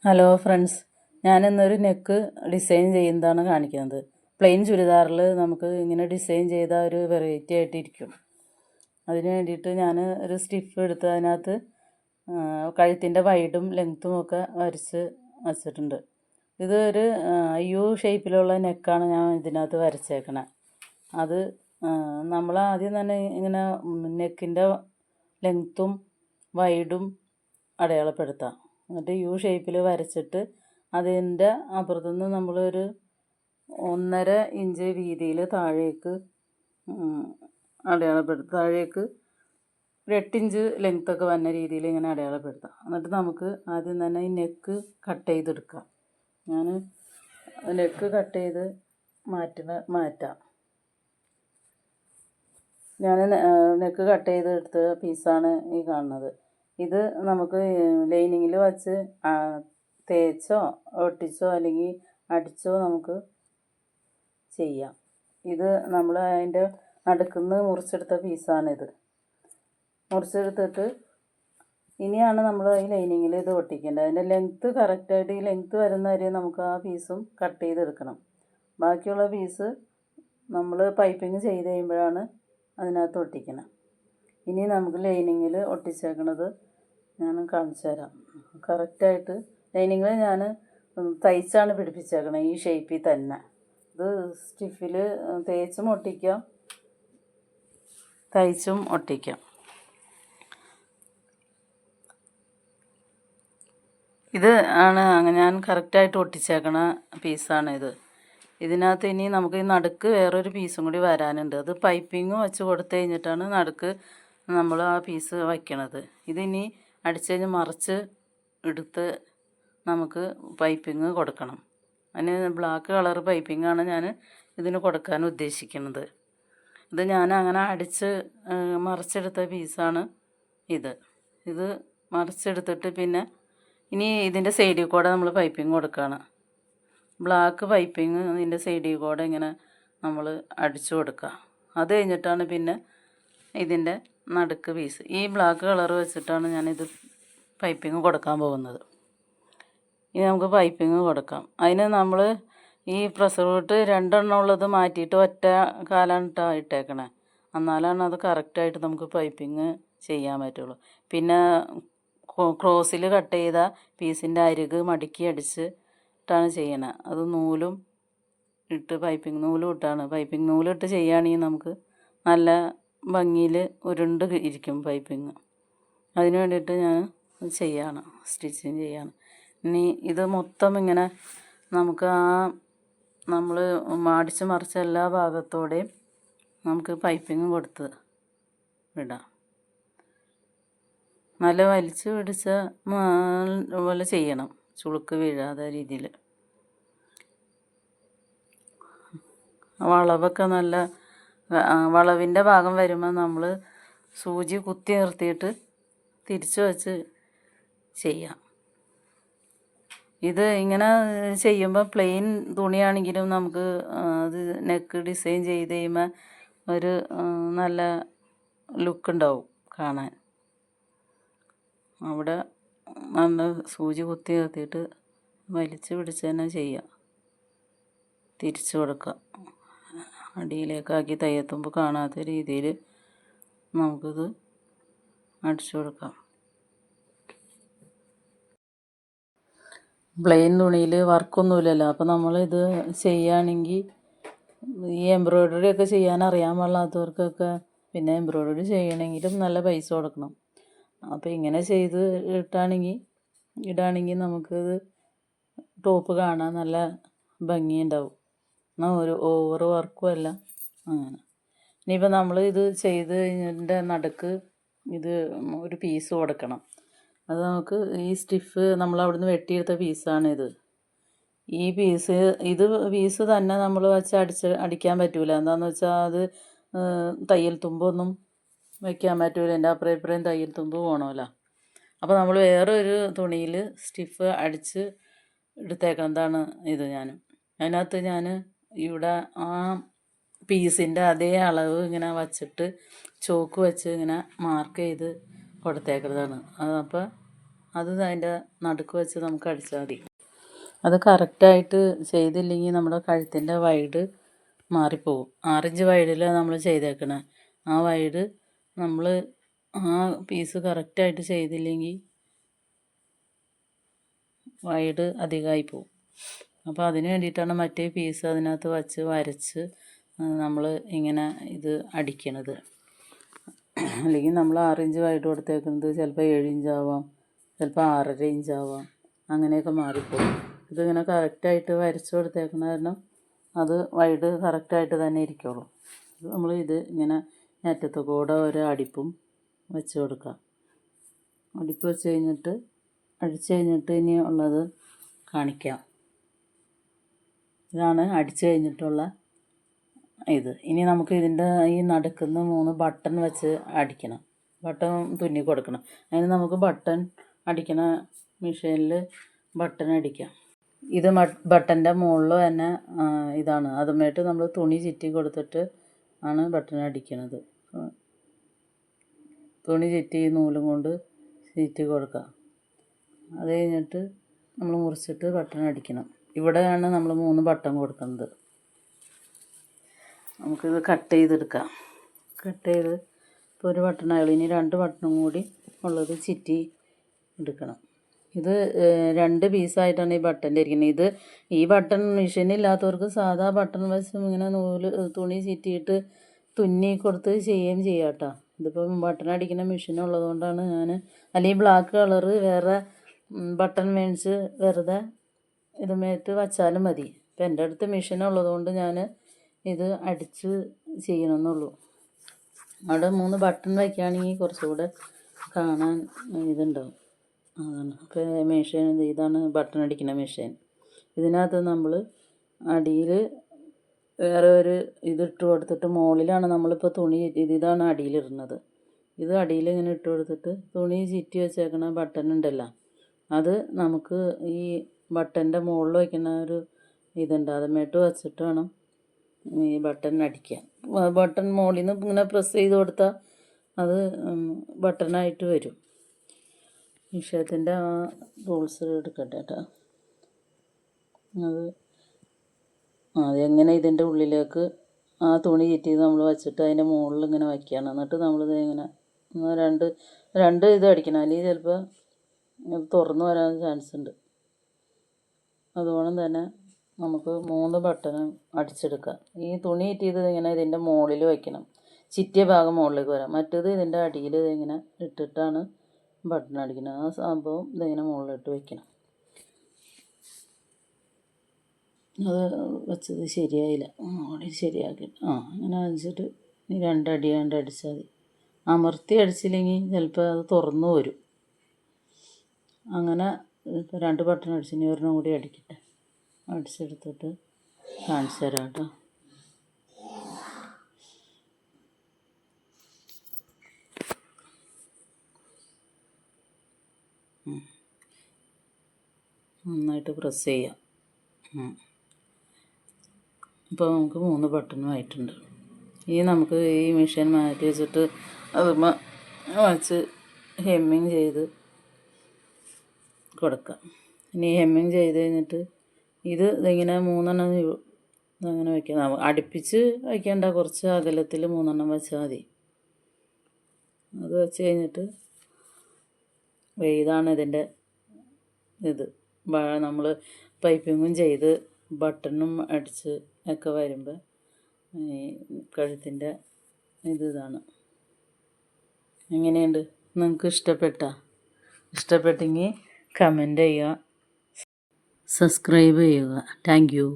Hello friends, ഞാനിന്നൊരു neck design ചെയ്യുന്നതാണ് കാണിക്കുന്നത്. Plain ചുരിദാറിൽ നമുക്ക് ഇങ്ങനെ ഡിസൈൻ ചെയ്താൽ ഒരു വെറൈറ്റി ആയിട്ടിരിക്കും. അതിന് വേണ്ടിയിട്ട് ഞാൻ ഒരു സ്റ്റിഫ് എടുത്ത് അതിനകത്ത് കഴുത്തിൻ്റെ വൈഡും ലെങ്ത്തും ഒക്കെ വരച്ച് വച്ചിട്ടുണ്ട്. ഇത് ഒരു യു ഷേപ്പിലുള്ള നെക്കാണ് ഞാൻ ഇതിനകത്ത് വരച്ചേക്കണേ. അത് നമ്മൾ ആദ്യം തന്നെ ഇങ്ങനെ നെക്കിൻ്റെ ലെങ്ത്തും വൈഡും അടയാളപ്പെടുത്താം. എന്നിട്ട് യു ഷേപ്പിൽ വരച്ചിട്ട് അതിൻ്റെ അപ്പുറത്തുനിന്ന് നമ്മളൊരു 1.5 ഇഞ്ച് വീതിയിൽ താഴേക്ക് താഴേക്ക് ഒരു 8 ഇഞ്ച് ലെങ്ത്തൊക്കെ വന്ന രീതിയിൽ ഇങ്ങനെ അടയാളപ്പെടുത്താം. എന്നിട്ട് നമുക്ക് ആദ്യം തന്നെ ഈ നെക്ക് കട്ട് ചെയ്തെടുക്കാം. ഞാൻ നെക്ക് കട്ട് ചെയ്ത് മാറ്റാം. ഞാൻ നെക്ക് കട്ട് ചെയ്തെടുത്ത പീസാണ് ഈ കാണുന്നത്. ഇത് നമുക്ക് ലൈനിങ്ങിൽ വച്ച് തേച്ചോ ഒട്ടിച്ചോ അല്ലെങ്കിൽ അടിച്ചോ നമുക്ക് ചെയ്യാം. ഇത് നമ്മൾ അതിൻ്റെ നടുക്കുന്ന് മുറിച്ചെടുത്ത പീസാണിത്. മുറിച്ചെടുത്തിട്ട് ഇനിയാണ് നമ്മൾ ഈ ലൈനിങ്ങിൽ ഇത് ഒട്ടിക്കേണ്ടത്. അതിൻ്റെ ലെങ്ത്ത് കറക്റ്റായിട്ട് ഈ ലെങ്ത്ത് വരുന്ന വരെ നമുക്ക് ആ പീസും കട്ട് ചെയ്തെടുക്കണം. ബാക്കിയുള്ള പീസ് നമ്മൾ പൈപ്പിങ് ചെയ്ത് കഴിയുമ്പോഴാണ് അതിനകത്ത് ഒട്ടിക്കണം. ഇനി നമുക്ക് ലൈനിങ്ങിൽ ഒട്ടിച്ചേക്കണത് ഞാൻ കാണിച്ചു തരാം. കറക്റ്റായിട്ട് ലൈനിങ്ങിൽ ഞാൻ തയ്ച്ചാണ് പിടിപ്പിച്ചേക്കണത് ഈ ഷേപ്പിൽ തന്നെ. ഇത് സ്റ്റിഫിൽ തേച്ചും ഒട്ടിക്കാം, തയ്ച്ചും ഒട്ടിക്കാം. ഇത് ആണ് ഞാൻ കറക്റ്റായിട്ട് ഒട്ടിച്ചേക്കണ പീസാണ് ഇത്. ഇതിനകത്ത് ഇനി നമുക്ക് ഈ നടുക്ക് വേറൊരു പീസും കൂടി വരാനുണ്ട്. അത് പൈപ്പിങ് വെച്ച് കൊടുത്തു കഴിഞ്ഞിട്ടാണ് നടുക്ക് നമ്മൾ ആ പീസ് വയ്ക്കണത്. ഇതിനി അടിച്ച് കഴിഞ്ഞ് മറിച്ച് എടുത്ത് നമുക്ക് പൈപ്പിങ് കൊടുക്കണം. അതിന് ബ്ലാക്ക് കളർ പൈപ്പിങ്ങാണ് ഞാൻ ഇതിന് കൊടുക്കാൻ ഉദ്ദേശിക്കുന്നത്. ഇത് ഞാൻ അങ്ങനെ അടിച്ച് മറിച്ചെടുത്ത പീസാണ് ഇത്. ഇത് മറിച്ചെടുത്തിട്ട് പിന്നെ ഇനി ഇതിൻ്റെ സൈഡിൽ കൂടെ നമ്മൾ പൈപ്പിങ് കൊടുക്കുകയാണ്. ബ്ലാക്ക് പൈപ്പിങ് ഇതിൻ്റെ സൈഡിൽ കൂടെ ഇങ്ങനെ നമ്മൾ അടിച്ചു കൊടുക്കുക. അത് കഴിഞ്ഞിട്ടാണ് പിന്നെ ഇതിൻ്റെ നടുക്ക് പീസ് ഈ ബ്ലാക്ക് കളർ വെച്ചിട്ടാണ് ഞാനിത് പൈപ്പിങ് കൊടുക്കാൻ പോകുന്നത്. ഇനി നമുക്ക് പൈപ്പിങ് കൊടുക്കാം. അതിന് നമ്മൾ ഈ പ്രസർ വിട്ട് 2 എണ്ണം ഉള്ളത് മാറ്റിയിട്ട് ഒറ്റ കാലാണ് ഇട്ടേക്കണേ. എന്നാലാണ് അത് കറക്റ്റായിട്ട് നമുക്ക് പൈപ്പിങ് ചെയ്യാൻ പറ്റുള്ളൂ. പിന്നെ ക്രോസിൽ കട്ട് ചെയ്ത പീസിൻ്റെ അരിക് മടക്കി അടിച്ചിട്ടാണ് ചെയ്യണത്. അത് നൂലും ഇട്ട് പൈപ്പിംഗ് നൂലും ഇട്ടാണ്. പൈപ്പിംഗ് നൂലിട്ട് ചെയ്യുകയാണെങ്കിൽ നമുക്ക് നല്ല ഭംഗിയിൽ ഉരുണ്ട് ഇരിക്കും പൈപ്പിങ്. അതിന് വേണ്ടിയിട്ട് ഞാൻ ചെയ്യാണ്, സ്റ്റിച്ചിങ് ചെയ്യാണ്. ഇനി ഇത് മൊത്തം ഇങ്ങനെ നമുക്ക് നമ്മൾ അടിച്ച് മറിച്ച എല്ലാ ഭാഗത്തോടെയും നമുക്ക് പൈപ്പിങ് കൊടുത്ത് വിടാം. നല്ല വലിച്ച് പിടിച്ച പോലെ ചെയ്യണം, ചുളുക്ക് വീഴാതെ രീതിയിൽ. വളവൊക്കെ നല്ല വളവിൻ്റെ ഭാഗം വരുമ്പോൾ നമ്മൾ സൂചി കുത്തി നിർത്തിയിട്ട് തിരിച്ച് വെച്ച് ചെയ്യാം. ഇത് ഇങ്ങനെ ചെയ്യുമ്പോൾ പ്ലെയിൻ തുണിയാണെങ്കിലും നമുക്ക് അത് നെക്ക് ഡിസൈൻ ചെയ്ത് കഴിയുമ്പോൾ ഒരു നല്ല ലുക്ക് ഉണ്ടാവും കാണാൻ. അവിടെ നല്ല സൂചി കുത്തി നിർത്തിയിട്ട് വലിച്ച് പിടിച്ച് തന്നെ ചെയ്യാം. തിരിച്ചു കൊടുക്കുക. അടിയിലേക്കാക്കി തയ്യത്തുമ്പോൾ കാണാത്ത രീതിയിൽ നമുക്കിത് അടിച്ചു കൊടുക്കാം. പ്ലെയിൻ തുണിയിൽ വർക്കൊന്നുമില്ലല്ലോ. അപ്പോൾ നമ്മളിത് ചെയ്യുകയാണെങ്കിൽ ഈ എംബ്രോയ്ഡറി ഒക്കെ ചെയ്യാൻ അറിയാൻ പാടില്ലാത്തവർക്കൊക്കെ പിന്നെ എംബ്രോയ്ഡറി ചെയ്യണമെങ്കിലും നല്ല പൈസ കൊടുക്കണം. അപ്പോൾ ഇങ്ങനെ ചെയ്ത് ഇടുകയാണെങ്കിൽ നമുക്കത് ടോപ്പ് കാണാൻ നല്ല ഭംഗിയുണ്ടാവും. എന്നാൽ ഒരു ഓവർ വർക്കും അല്ല. അങ്ങനെ ഇനിയിപ്പോൾ നമ്മൾ ഇത് ചെയ്ത് കഴിഞ്ഞതിൻ്റെ നടുക്ക് ഇത് ഒരു പീസ് കൊടുക്കണം. അത് നമുക്ക് ഈ സ്റ്റിഫ് നമ്മൾ അവിടുന്ന് വെട്ടിയെടുത്ത പീസാണിത്. ഈ പീസ് തന്നെ നമ്മൾ വെച്ച് അടിക്കാൻ പറ്റില്ല. എന്താണെന്ന് വെച്ചാൽ അത് തയ്യൽ തുമ്പൊന്നും വയ്ക്കാൻ പറ്റില്ല. എൻ്റെ അപ്പുറം ഇപ്പുറം തയ്യൽ തുമ്പ് പോകണമല്ലോ. അപ്പോൾ നമ്മൾ വേറൊരു തുണിയിൽ സ്റ്റിഫ് അടിച്ച് എടുത്തേക്കുന്നതാണ് ഇത്. അതിനകത്ത് ഞാൻ ഇവിടെ ആ പീസിൻ്റെ അതേ അളവ് ഇങ്ങനെ വച്ചിട്ട് ചോക്ക് വെച്ച് ഇങ്ങനെ മാർക്ക് ചെയ്ത് കൊടുത്തേക്കുന്നതാണ്. അപ്പോൾ അത് അതിൻ്റെ നടുക്ക് വെച്ച് നമുക്ക് അടിച്ചാൽ മതി. അത് കറക്റ്റായിട്ട് ചെയ്തില്ലെങ്കിൽ നമ്മുടെ കഴുത്തിൻ്റെ വൈഡ് മാറിപ്പോകും. 6 ഇഞ്ച് വൈഡിലാണ് നമ്മൾ ചെയ്തേക്കണേ. ആ വൈഡ് നമ്മൾ ആ പീസ് കറക്റ്റായിട്ട് ചെയ്തില്ലെങ്കിൽ വൈഡ് അധികമായി പോകും. അപ്പോൾ അതിന് വേണ്ടിയിട്ടാണ് മറ്റേ പീസ് അതിനകത്ത് വച്ച് വരച്ച് നമ്മൾ ഇങ്ങനെ ഇത് അടിക്കണത്. അല്ലെങ്കിൽ നമ്മൾ 6 ഇഞ്ച് വൈഡ് കൊടുത്തേക്കുന്നത് ചിലപ്പോൾ 7 ഇഞ്ചാവാം, ചിലപ്പോൾ 6.5 ഇഞ്ചാവാം, അങ്ങനെയൊക്കെ മാറിപ്പോകും. ഇതിങ്ങനെ കറക്റ്റായിട്ട് വരച്ച് കൊടുത്തേക്കുന്ന കാരണം അത് വൈഡ് കറക്റ്റായിട്ട് തന്നെ ഇരിക്കുള്ളൂ. നമ്മൾ ഇത് ഇങ്ങനെ അറ്റത്ത് കൂടെ ഒരു അടിപ്പും വെച്ച് കൊടുക്കാം. അടിപ്പ് വെച്ച് കഴിഞ്ഞിട്ട് അടിച്ച് കഴിഞ്ഞിട്ട് ഇനി ഉള്ളത് കാണിക്കാം. ഇതാണ് അടിച്ച് കഴിഞ്ഞിട്ടുള്ള ഇത്. ഇനി നമുക്ക് ഇതിൻ്റെ ഈ നടുക്കുന്ന 3 ബട്ടൺ വെച്ച് അടിക്കണം. ബട്ടൺ തുന്നി കൊടുക്കണം. അതിന് നമുക്ക് ബട്ടൺ അടിക്കണ മെഷീനിൽ ബട്ടൺ അടിക്കാം. ഇത് ബട്ടൻ്റെ മുകളിൽ തന്നെ ഇതാണ്. അതുമായിട്ട് നമ്മൾ തുണി ചുറ്റി കൊടുത്തിട്ട് ആണ് ബട്ടൺ അടിക്കണത്. തുണി ചുറ്റി നൂലും കൊണ്ട് ചുറ്റി കൊടുക്കുക. അത് കഴിഞ്ഞിട്ട് നമ്മൾ മുറിച്ചിട്ട് ബട്ടൺ അടിക്കണം. ഇവിടെയാണ് നമ്മൾ 3 ബട്ടൺ കൊടുക്കുന്നത്. നമുക്കിത് കട്ട് ചെയ്തെടുക്കാം. കട്ട് ചെയ്ത് ഇപ്പോൾ ഒരു ബട്ടൺ ആയുള്ളൂ. ഇനി 2 ബട്ടണും കൂടി ഉള്ളത് ചുറ്റി എടുക്കണം. ഇത് 2 പീസായിട്ടാണ് ഈ ബട്ടൻ്റെ ഇരിക്കുന്നത്. ഈ ബട്ടൺ മെഷീനില്ലാത്തവർക്ക് സാധാ ബട്ടൺ വെച്ച് ഇങ്ങനെ തുണി ചുറ്റിയിട്ട് തുന്നി കൊടുത്ത് ചെയ്യുകയും ചെയ്യാം കേട്ടോ. ഇതിപ്പം ബട്ടൺ അടിക്കുന്ന മെഷീൻ ഉള്ളതുകൊണ്ടാണ് ഞാൻ, അല്ലെങ്കിൽ ബ്ലാക്ക് കളറ് വേറെ ബട്ടൺ മേടിച്ച് വെറുതെ ഇതുമേറ്റ് വച്ചാലും മതി. ഇപ്പം എൻ്റെ അടുത്ത് മെഷീൻ ഉള്ളതുകൊണ്ട് ഞാൻ ഇത് അടിച്ച് ചെയ്യണമെന്നുള്ളൂ. അവിടെ 3 ബട്ടൺ വയ്ക്കുകയാണെങ്കിൽ കുറച്ചുകൂടെ കാണാൻ ഇതുണ്ടാവും. അതാണ് ഇപ്പോൾ മെഷീൻ. ഇതാണ് ബട്ടൺ അടിക്കുന്ന മെഷീൻ. ഇതിനകത്ത് നമ്മൾ അടിയിൽ വേറെ ഒരു ഇതിട്ട് കൊടുത്തിട്ട് മുകളിലാണ് നമ്മളിപ്പോൾ തുണി, ഇതാണ് അടിയിലിടുന്നത്. ഇത് അടിയിൽ ഇങ്ങനെ ഇട്ട് കൊടുത്തിട്ട് തുണി ചുറ്റി വെച്ചേക്കണ ബട്ടൺ ഉണ്ടല്ലോ, അത് നമുക്ക് ഈ ബട്ടൻ്റെ മുകളിൽ വയ്ക്കുന്ന ഒരു ഇതുണ്ട്, അതുമേട്ട് വെച്ചിട്ട് വേണം ഈ ബട്ടൺ അടിക്കാൻ. ബട്ടൺ മുകളിൽ നിന്ന് ഇങ്ങനെ പ്രസ് ചെയ്ത് കൊടുത്താൽ അത് ബട്ടണായിട്ട് വരും. വിഷയത്തിൻ്റെ ആ റൂൾസ് എടുക്കട്ടെ കേട്ടോ. അതെങ്ങനെ ഇതിൻ്റെ ഉള്ളിലേക്ക് ആ തുണി ചുറ്റി നമ്മൾ വെച്ചിട്ട് അതിൻ്റെ മുകളിൽ ഇങ്ങനെ വയ്ക്കുകയാണ്. എന്നിട്ട് നമ്മളിത് ഇങ്ങനെ രണ്ട് ഇത് അടിക്കണം, അല്ലെങ്കിൽ ചിലപ്പോൾ ഇത് തുറന്നു വരാൻ ചാൻസ് ഉണ്ട്. അതുകൊണ്ട് തന്നെ നമുക്ക് 3 ബട്ടണും അടിച്ചെടുക്കാം. ഈ തുണി ചുറ്റിയത് ഇങ്ങനെ ഇതിൻ്റെ മുകളിൽ വയ്ക്കണം, ചുറ്റിയ ഭാഗം മുകളിലേക്ക് വരാം. മറ്റേത് ഇതിൻ്റെ അടിയിൽ ഇതിങ്ങനെ ഇട്ടിട്ടാണ് ബട്ടൺ അടിക്കുന്നത്. ആ സംഭവം ഇതിങ്ങനെ മുകളിലിട്ട് വയ്ക്കണം. അത് വെച്ചത് ശരിയായില്ല, അവിടെ ശരിയാക്കി അങ്ങനെ വെച്ചിട്ട് 2 അടി അടിച്ചാൽ മതി. അമർത്തി അടിച്ചില്ലെങ്കിൽ ചിലപ്പോൾ അത് തുറന്നു വരും. അങ്ങനെ ഇപ്പോൾ 2 ബട്ടൺ അടിച്ച് ഇനി ഒരെണ്ണം കൂടി അടിക്കട്ടെ. അടിച്ചെടുത്തിട്ട് കാണിച്ചു തരാം കേട്ടോ. നന്നായിട്ട് പ്രസ് ചെയ്യാം. ഇപ്പോൾ നമുക്ക് 3 ബട്ടണും ആയിട്ടുണ്ട്. ഈ നമുക്ക് ഈ മെഷീൻ മാറ്റി വെച്ചിട്ട് അതുമ്മ വച്ച് ഹെമ്മിങ് ചെയ്ത് കൊടുക്കാം. ഇനി ഹെമ്മിങ് ചെയ്ത് കഴിഞ്ഞിട്ട് ഇതിങ്ങനെ 3 ഇതങ്ങനെ വയ്ക്കാം. അടുപ്പിച്ച് വയ്ക്കേണ്ട, കുറച്ച് അകലത്തിൽ 3 വെച്ചാൽ മതി. അത് വെച്ച് കഴിഞ്ഞിട്ട് ഇതാണ് ഇതിൻ്റെ ഇത്. നമ്മൾ പൈപ്പിങ്ങും ചെയ്ത് ബട്ടണും അടിച്ച് ഒക്കെ വരുമ്പോൾ ഈ കഴുത്തിൻ്റെ ഇതാണ്. എങ്ങനെയുണ്ട്? നിങ്ങൾക്ക് ഇഷ്ടപ്പെട്ടെങ്കിൽ കമൻറ്റ് ചെയ്യുക, സബ്സ്ക്രൈബ് ചെയ്യുക. Thank you.